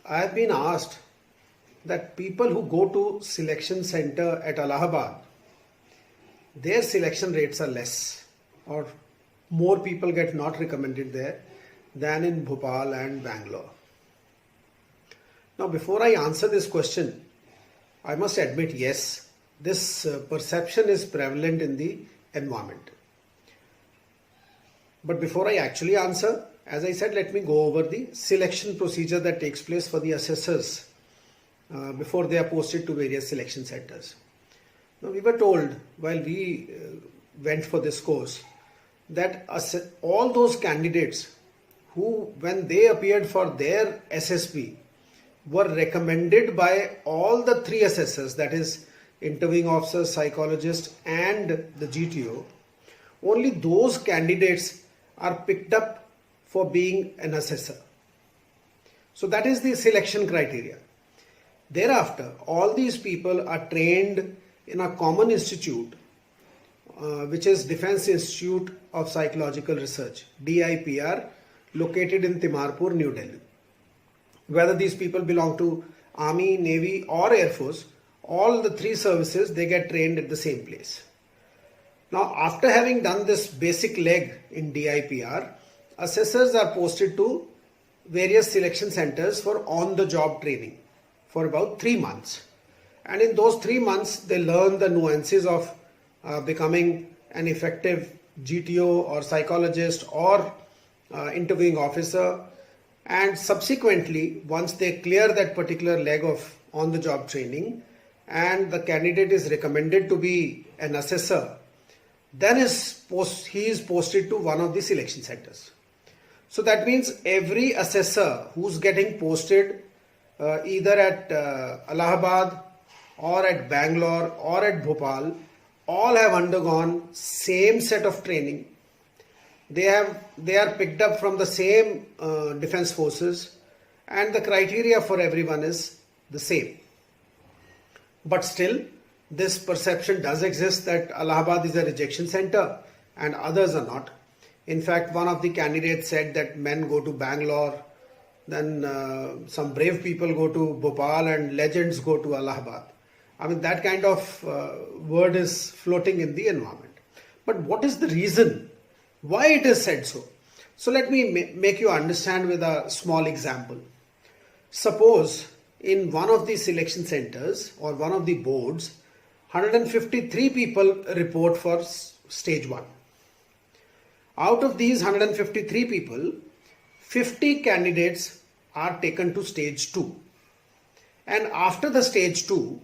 I have been asked that people who go to selection center at Allahabad, their selection rates are less, or more people get not recommended there than in Bhopal and Bangalore. Now, before I answer this question, I must admit, yes, this perception is prevalent in the environment. But before I actually answer, as I said, let me go over the selection procedure that takes place for the assessors before they are posted to various selection centers. Now, we were told while we went for this course that all those candidates who, when they appeared for their SSB, were recommended by all the three assessors, that is, interviewing officer, psychologist, and the GTO, only those candidates are picked up for being an assessor. So that is the selection criteria. Thereafter, all these people are trained in a common institute, which is Defence Institute of Psychological Research, DIPR, located in Timarpur, New Delhi. Whether these people belong to Army, Navy, or Air Force, all the three services, they get trained at the same place. Now, after having done this basic leg in DIPR, assessors are posted to various selection centers for on-the-job training for about 3 months. And in those 3 months, they learn the nuances of becoming an effective GTO or psychologist or interviewing officer. And subsequently, once they clear that particular leg of on-the-job training and the candidate is recommended to be an assessor, then he is posted to one of the selection centers. So that means every assessor who's getting posted either at Allahabad or at Bangalore or at Bhopal, all have undergone same set of training. They are picked up from the same defense forces, and the criteria for everyone is the same. But still, this perception does exist that Allahabad is a rejection center and others are not. In fact, one of the candidates said that men go to Bangalore, then some brave people go to Bhopal and legends go to Allahabad. I mean, that kind of word is floating in the environment. But what is the reason why it is said so? So let me make you understand with a small example. Suppose in one of the selection centers or one of the boards, 153 people report for stage 1. Out of these 153 people, 50 candidates are taken to stage 2. And after the stage 2,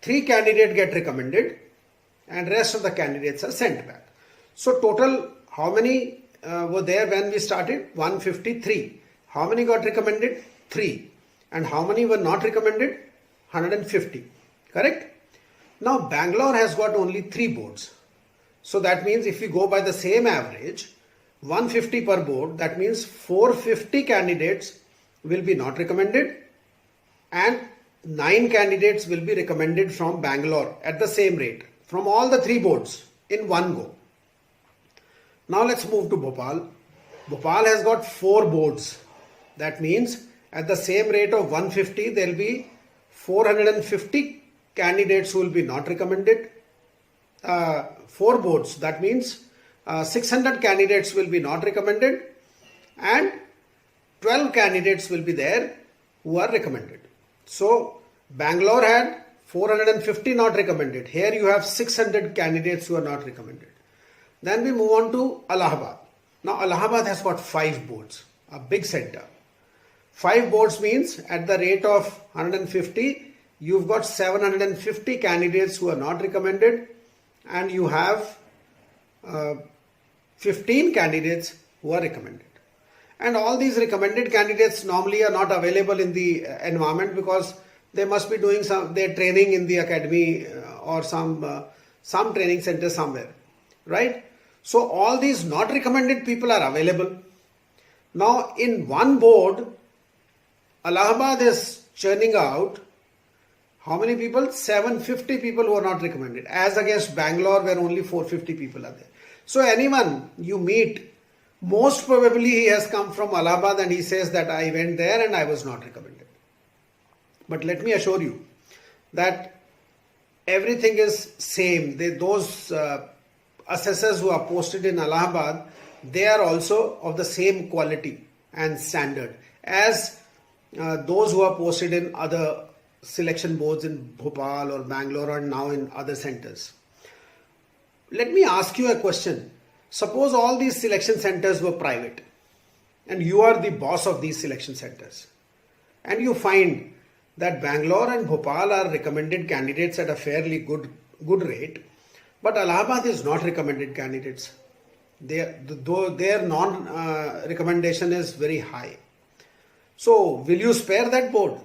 3 candidates get recommended and rest of the candidates are sent back. So total, how many were there when we started? 153. How many got recommended? 3. And how many were not recommended? 150. Correct? Now Bangalore has got only 3 boards. So that means if we go by the same average, 150 per board, that means 450 candidates will be not recommended and 9 candidates will be recommended from Bangalore at the same rate from all the 3 boards in one go. Now let's move to Bhopal. Bhopal has got 4 boards. That means at the same rate of 150, there will be 450 candidates who will be not recommended. 4 boards, that means 600 candidates will be not recommended and 12 candidates will be there who are recommended. So Bangalore had 450 not recommended. Here you have 600 candidates who are not recommended. Then we move on to Allahabad. Now Allahabad has got 5 boards, a big center. 5 boards means at the rate of 150, you've got 750 candidates who are not recommended and you have 15 candidates who are recommended. And all these recommended candidates normally are not available in the environment because they must be doing their training in the academy or some training center somewhere, right? So all these not recommended people are available. Now in one board, Allahabad is churning out how many people? 750 people who are not recommended, as against Bangalore where only 450 people are there. So anyone you meet Most probably he has come from Allahabad and he says that I went there and I was not recommended. But let me assure you that everything is same. Those assessors who are posted in Allahabad, they are also of the same quality and standard as those who are posted in other selection boards in Bhopal or Bangalore or now in other centers. Let me ask you a question. Suppose all these selection centers were private and you are the boss of these selection centers and you find that Bangalore and Bhopal are recommended candidates at a fairly good rate, but Allahabad is not recommended candidates. Their non-recommendation is very high. So, will you spare that board?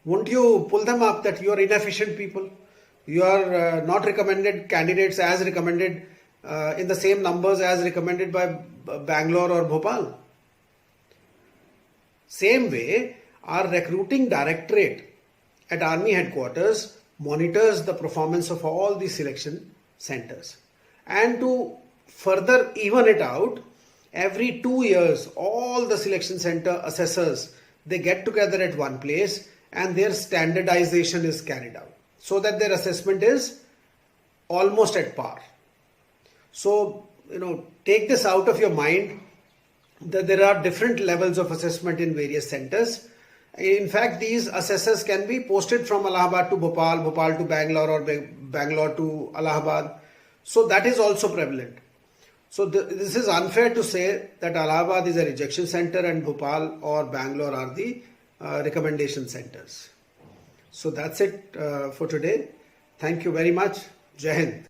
Won't you pull them up that you are inefficient people? You are not recommended candidates as recommended in the same numbers as recommended by Bangalore or Bhopal. Same way, our recruiting directorate at Army headquarters monitors the performance of all the selection centers. And to further even it out, every 2 years, all the selection center assessors, they get together at one place and their standardization is carried out so that their assessment is almost at par. So, take this out of your mind that there are different levels of assessment in various centers. In fact, these assessors can be posted from Allahabad to Bhopal, Bhopal to Bangalore or Bangalore to Allahabad. So that is also prevalent. So this is unfair to say that Allahabad is a rejection center and Bhopal or Bangalore are the recommendation centers. So that's it for today. Thank you very much. Jai Hind.